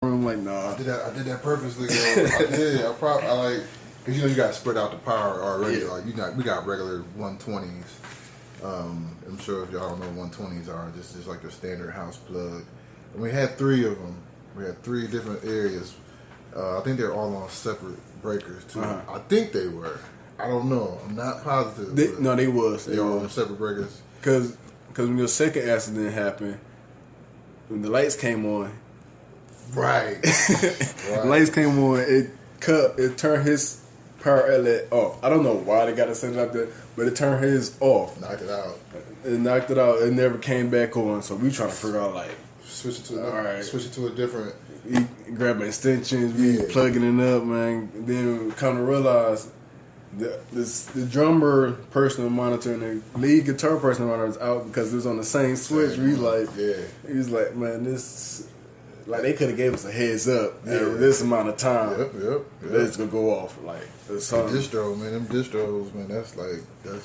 I'm like, nah. I did that purposely. I like, cause you got to spread out the power already. Yeah. Like we got regular 120s. I'm sure if y'all don't know what 120s are, just like the standard house plug. And we had 3 of them. We had 3 different areas. I think they're all on separate breakers too. I think they were. I don't know. I'm not positive. They was. They all on separate breakers. Cause when your second accident happened, when the lights came on. Right. The lights came on. It turned his power outlet off. I don't know why they got to send it up there, but it turned his off. Knocked it out. It knocked it out. It never came back on. So we trying to figure out like switch it to a different. We grabbing extensions. We plugging it up, man. Then we kind of realized the drummer person monitoring the lead guitar person monitoring is out because it was on the same switch. He was like, man, this. Like they could have gave us a heads up. This amount of time. Yep. It's gonna go off. Like distro, man. Them distros, man. That's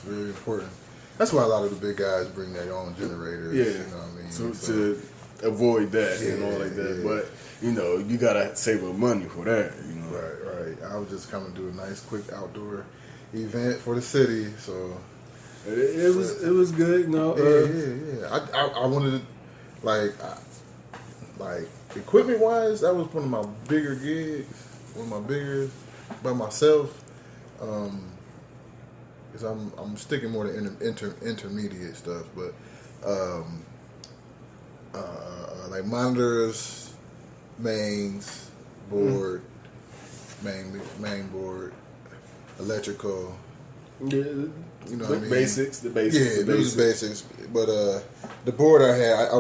very important. That's why a lot of the big guys bring their own generators. Yeah, you know what I mean. So to avoid that and all like that. But you gotta save up money for that. Right. I was just coming to do a nice, quick outdoor event for the city. So it was good. I wanted to like equipment wise, that was one of my bigger gigs, by myself. Because I'm sticking more to intermediate stuff, but like monitors, mains, board, main board, electrical. Yeah, you know what I mean? Basics. Yeah, those basics. But the board I had, I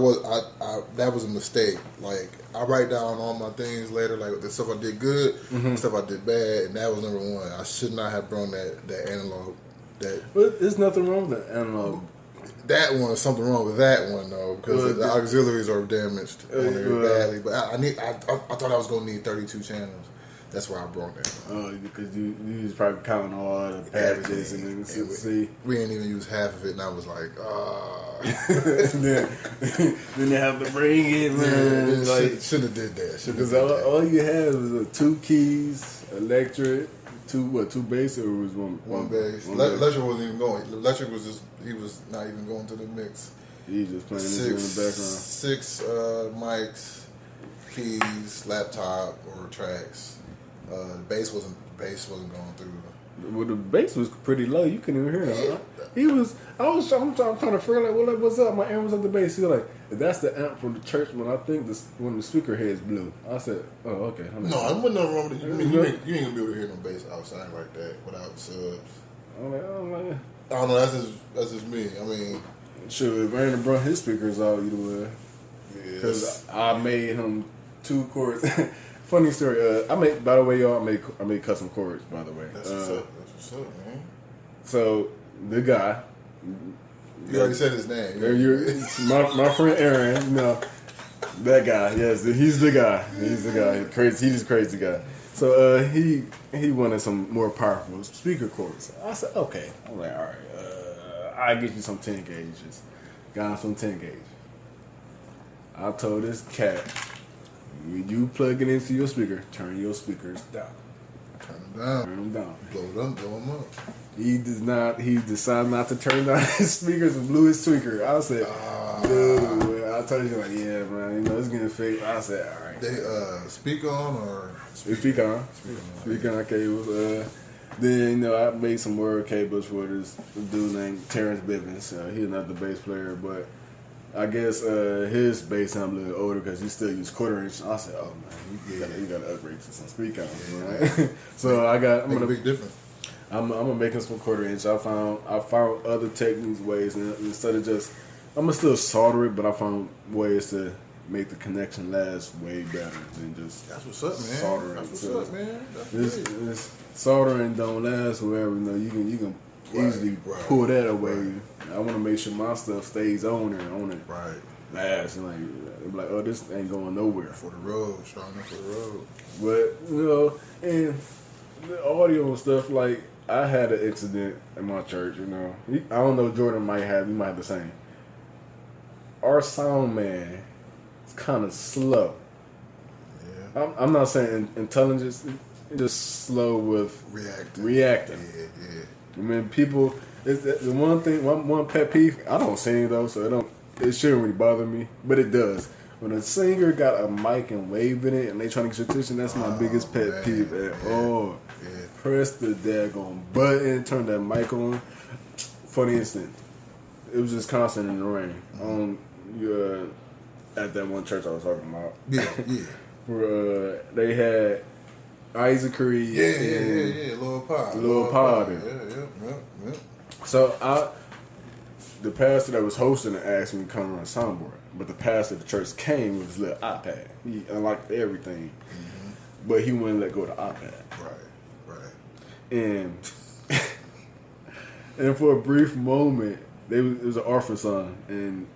that was a mistake. Like I write down all my things later, like the stuff I did good, stuff I did bad, and that was number 1. I should not have brought that analog. But there's nothing wrong with that analog. That one, is something wrong with that one though, because the auxiliaries are damaged on there badly. But I thought I was gonna need 32 channels. That's why I brought that. Oh, because you was probably counting all the packages and then see. We didn't even use half of it, and I was like, then they have to bring it, man. Should have did that. Because all you had was 2 keys, electric, 2 bass, or was one bass. Electric wasn't even going. Electric was he was not even going to the mix. He was just playing this in the background. 6 mics, keys, laptop, or tracks. The bass wasn't going through. Well, the bass was pretty low. You couldn't even hear him. I'm trying to figure out what's up. My amp was at the bass. He was like, that's the amp from the church when the speaker heads blew. I said, oh, okay. No, I wasn't nothing wrong with it. You ain't gonna be able to hear no bass outside like that without subs. I'm like, I don't know. That's just me. I mean, sure. If Brandon brought his speakers out, either way. Because I made him 2 chords. Funny story. By the way, y'all, I made custom chords. By the way, that's what's up, man. So the guy, you already said his name. My friend Aaron. No, that guy. Yes, he's the guy. He's the guy. Crazy. He's a crazy guy. So he wanted some more powerful speaker chords. I said, okay. I'm like, all right. I'll get you some 10 gauges. Got him some 10 gauge. I told this cat, when you plug it into your speaker, turn your speakers down. Turn them down. Blow them up. He decided not to turn down his speakers and blew his tweaker. I said, dude, I told you, like, yeah, man, it's getting fixed. I said, all right. They speak on or? Speak on cables. Then, I made some word cables for this dude named Terrence Bivens. He's another bass player, but I guess his bass sound a little older because he still use 1/4 inch. I said, "Oh man, you gotta upgrade to some speakers." Right? So I'm gonna big difference. I'm gonna make him some 1/4 inch. I found other techniques, ways, and instead of just I'm gonna still solder it, but I found ways to make the connection last way better than just that's what's up, man. Soldering. That's what's up, man. This soldering don't last wherever. You can easily pull that away. I want to make sure my stuff stays on it. Right. Last and like, oh, this ain't going nowhere for the road, strong enough for the road. But and the audio and stuff. Like I had an incident in my church. I don't know. Jordan might have. You might have the same. Our sound man is kind of slow. Yeah. I'm not saying intelligence, just slow with reacting. Yeah. I mean, people. The one thing, one pet peeve. I don't sing though, so it shouldn't really bother me, but it does. When a singer got a mic and waving it, and they trying to get your attention, that's my biggest pet peeve at all. Yeah. Press the daggone button, turn that mic on. For instance, it was just constant in the rain. At that one church I was talking about. Yeah. Where they had Isaac Creed. Yeah. Lil Potter. Yeah. So the pastor that was hosting it asked me to come run soundboard, but the pastor of the church came with his little iPad. He unlocked everything, but he wouldn't let go of the iPad. Right. And and for a brief moment, it was an orphan song, and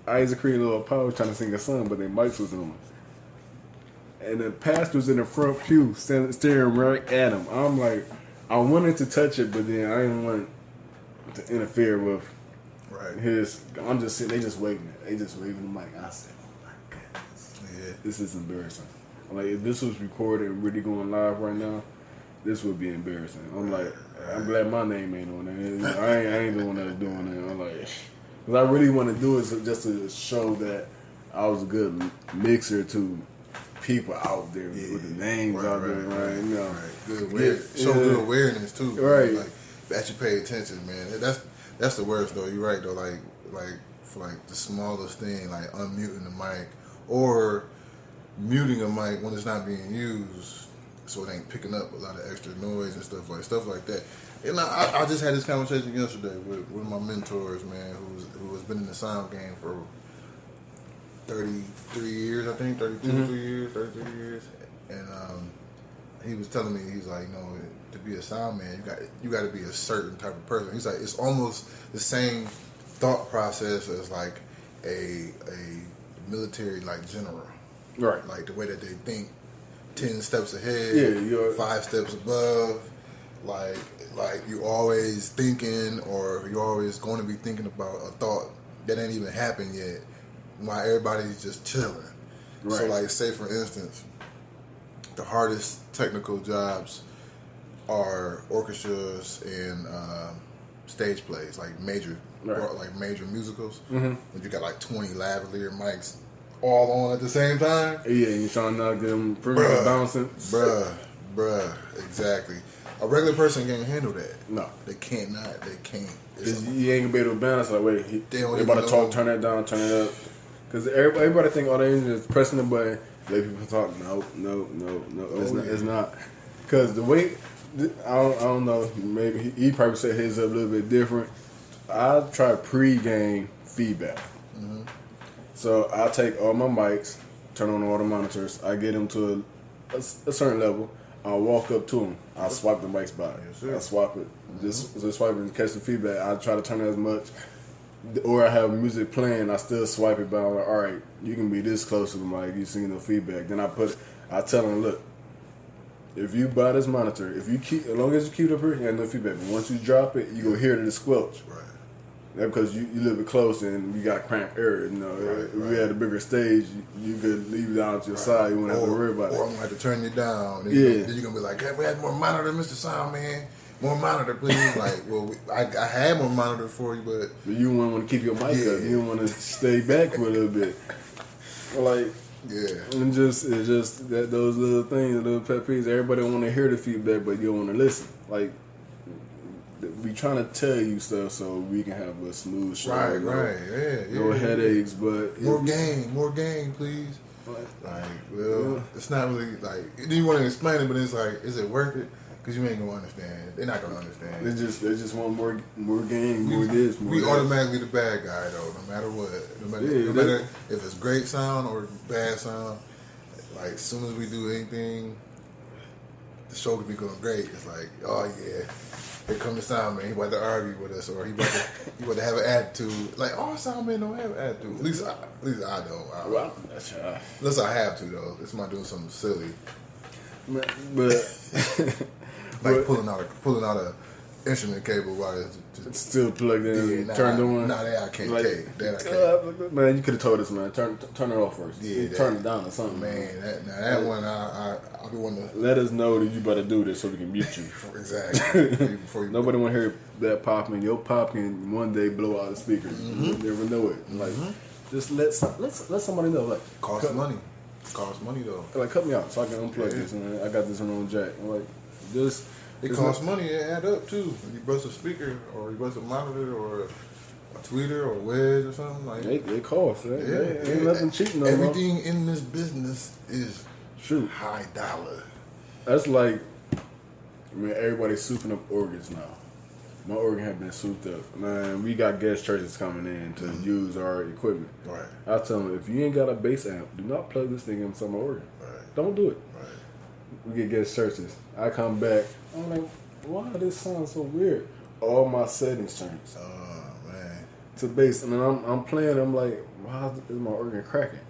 Isaac Creed and Lil Power was trying to sing a song, but their mics was on. And the pastor was in the front pew, staring right at him. I'm like, I wanted to touch it, but then I didn't want to interfere with his. I'm just sitting. They just waving it. They just waving the mic. I said, "Oh my goodness, this is embarrassing." I'm like, if this was recorded and really going live right now, this would be embarrassing. I'm like, I'm glad my name ain't on it. I ain't the one that's doing it. I'm like, because I really want to do it just to show that I was a good mixer to people out there with the names out there, right? You know, Good awareness. Show good awareness too, right? Like that you pay attention, man. That's the worst though. You're right though. Like for like the smallest thing, like unmuting the mic or muting a mic when it's not being used, so it ain't picking up a lot of extra noise and stuff like that. And I just had this conversation yesterday with one of my mentors, man, who has been in the sound game for 33 years, I think, 33 years, and he was telling me, he's like, to be a sound man, you got to be a certain type of person. He's like, it's almost the same thought process as like a military like general, right? Like the way that they think 10 steps ahead, 5 steps above, like you're always thinking, or you're always going to be thinking about a thought that ain't even happened yet, while everybody's just chilling. Right. So like, say for instance, the hardest technical jobs are orchestras and stage plays, like major musicals. When you got like 20 lavalier mics all on at the same time. Yeah, you're trying not to get them bouncing. Bruh, exactly. A regular person can't handle that. No. They can't. You ain't gonna be able to balance like, wait, they about to talk, turn that down, turn it up. Because everybody think all they need is pressing the button, let people talk. No. It's not. Because the way, I don't know, maybe he probably set his up a little bit different. I try pre-game feedback. So I take all my mics, turn on all the monitors, I get them to a certain level. I walk up to them. I swipe the mics by. I swap it. Just swipe it and catch the feedback. I try to turn it as much. Or I have music playing. I still swipe it by. I'm like, all right, you can be this close to the mic. You see no feedback. Then I tell them, look, if you buy this monitor, as long as you keep it up here, you have no feedback. But once you drop it, you gonna hear the squelch. Right. That's because you live it close and you got cramped air. If we had a bigger stage, you could leave it out to your side. You wouldn't have to worry about it. Or I'm going to have to turn you down. Then you're going to be like, hey, we had more monitor, Mr. Soundman. More monitor, please. Like, well, I had more monitor for you, but you wouldn't want to keep your mic up. You don't want to stay back for a little bit. Like, and it's just that those little things, little pet peeves. Everybody want to hear the feedback, but you don't want to listen. Like, we trying to tell you stuff so we can have a smooth show. Right. No headaches, but more game, please. It's not really like you want to explain it, but it's like, is it worth it? Because you ain't gonna understand. They're not gonna understand. They just want more game, more this. We automatically the bad guy though, no matter what. No matter if it's great sound or bad sound. Like as soon as we do anything, the show could be going great. It's like, oh yeah. Here come the sound man. He about to argue with us, or he about to have an attitude. Like, oh, sound man don't have an attitude. At least I don't. Well, unless I have to though. This might doing something silly. But like pulling out instrument cable while It's still plugged in, turned on. Nah, that I can't Like, take. That I can't. man, you could have told us, man. Turn it off first. Yeah, turn it down or something. Man, that one, I'll be wanting to. Let us know that you better do this so we can mute you. Exactly. Before you Nobody want to hear that popping. Your pop can one day blow out the speakers. Mm-hmm. You never know it. Like, just let somebody know. Like, costs money. Costs money though. Like, cut me out so I can unplug this. And I got this on jack. I'm like, just. It costs money. It add up too. When you bust a speaker or you bust a monitor or a tweeter or a wedge or something like. It costs. Right? Ain't nothing cheap no more. Everything in this business is high dollar. That's like, I mean, everybody's souping up organs now. My organ have been souped up. Man, we got guest churches coming in to use our equipment. Right. I tell them, if you ain't got a bass amp, do not plug this thing into my organ. Right. Don't do it. Right. We get guest churches. I come back. I'm like, why this sounds so weird? All my settings changed. Oh man. To bass, and then I'm playing. I'm like, why is my organ cracking?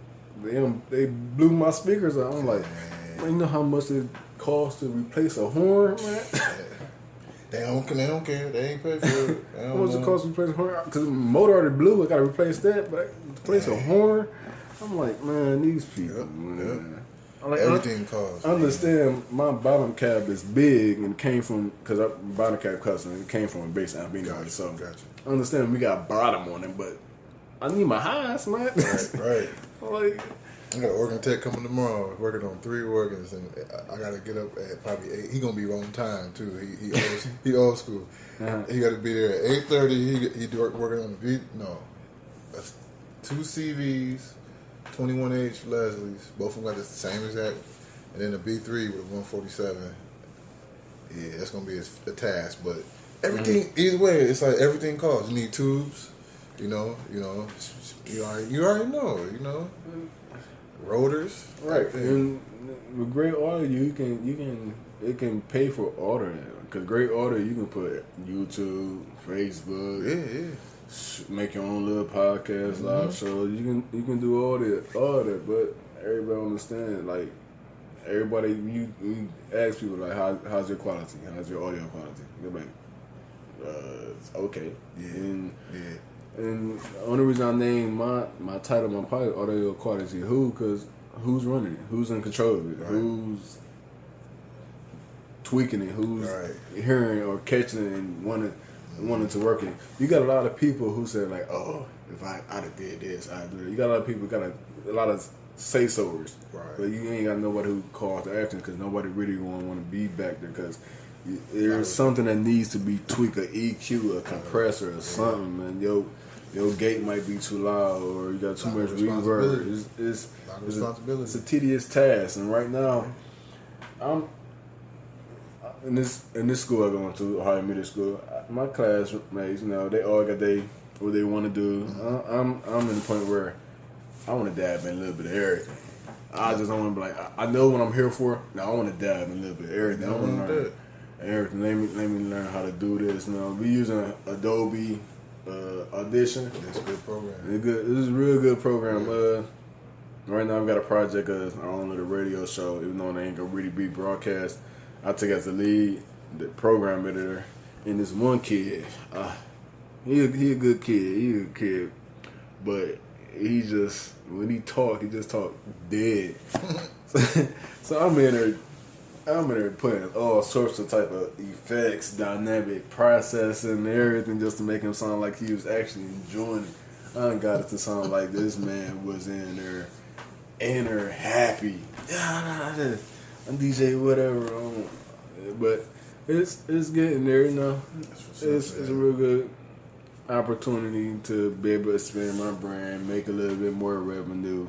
They blew my speakers out. I'm like, man, you know how much it costs to replace a horn, man? They don't care. They ain't pay for it. How much it costs to replace a horn? Because the motor already blew. I got to replace that, but to replace a horn, I'm like, man, these people, man. Like, everything costs. I understand my bottom cab is big and it came from, because our bottom cab custom, it came from a bass amp anyway. So I understand we got bottom on it, but I need my highs, man. Right. Like, I got an organ tech coming tomorrow, working on 3 organs, and I got to get up at probably 8. He gonna be on time too. He old school. He got to be there at 8:30. He working on the beat. No, that's 2 CVs, 21H Leslie's. Both of them got the same exact, and then a B3 with a 147. Yeah, that's gonna be a task, but everything either way, it's like everything costs. You need tubes. You already know. Rotors, right? And with great audio, it can pay for ordering. Because great audio, you can put YouTube, Facebook, make your own little podcast, live show. You can do all that. But everybody understand, like everybody, you ask people like, how's your quality? How's your audio quality? They're like, it's okay. And the only reason I named my title, my pilot, audio quality, because who's running it? Who's in control of it? Right. Who's tweaking it? Who's hearing or catching it and wanting to work it? You got a lot of people who say like, oh, if I'd have did this, I'd do that. You got a lot of people got a lot of say-sowers. Right. But you ain't got nobody who calls the action because nobody really want to be back there because there's something that needs to be tweaked, a EQ, a compressor, or something, man. Your gate might be too loud, or you got too much reverb. It's a tedious task, and right now, I'm in this school I go to, Ohio Middle School. My classmates, they all got what they want to do. I'm in the point where I want to dab in a little bit of everything. I just don't want to be like, I know what I'm here for. Now I want to dab in a little bit of everything. I want to learn everything. Let me learn how to do this. We using Adobe Audition. It's a good program. This is a real good program. Right now I've got a project of our own little radio show, even though it ain't gonna really be broadcast. I take as the lead, the program editor, and this one kid. He a good kid. But he just, when he just talk dead. So I'm in there putting all sorts of type of effects, dynamic processing, and everything just to make him sound like he was actually enjoying it. I got it to sound like this man was in there happy. I'm DJ whatever. But it's getting there, It's a real good opportunity to be able to expand my brand, make a little bit more revenue,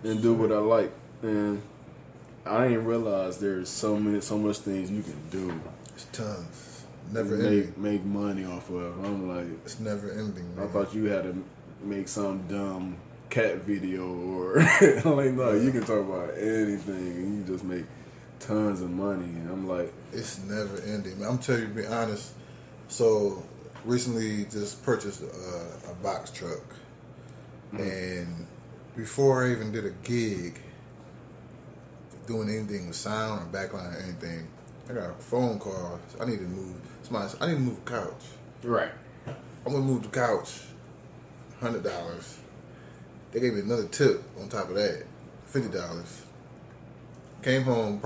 and do what I like. And I didn't realize there's so much things you can do. It's tons. Never ending. Make money off of. I'm like, it's never ending, man. I thought you had to make some dumb cat video or like, no, you can talk about anything and you just make tons of money. And I'm like, it's never ending, man. I'm telling you, to be honest. So recently, just purchased a box truck, and before I even did a gig, doing anything with sound or backline or anything, I got a phone call. I need to move. I need to move a couch. Right. I'm gonna move the couch. $100. They gave me another tip on top of that. $50. Came home.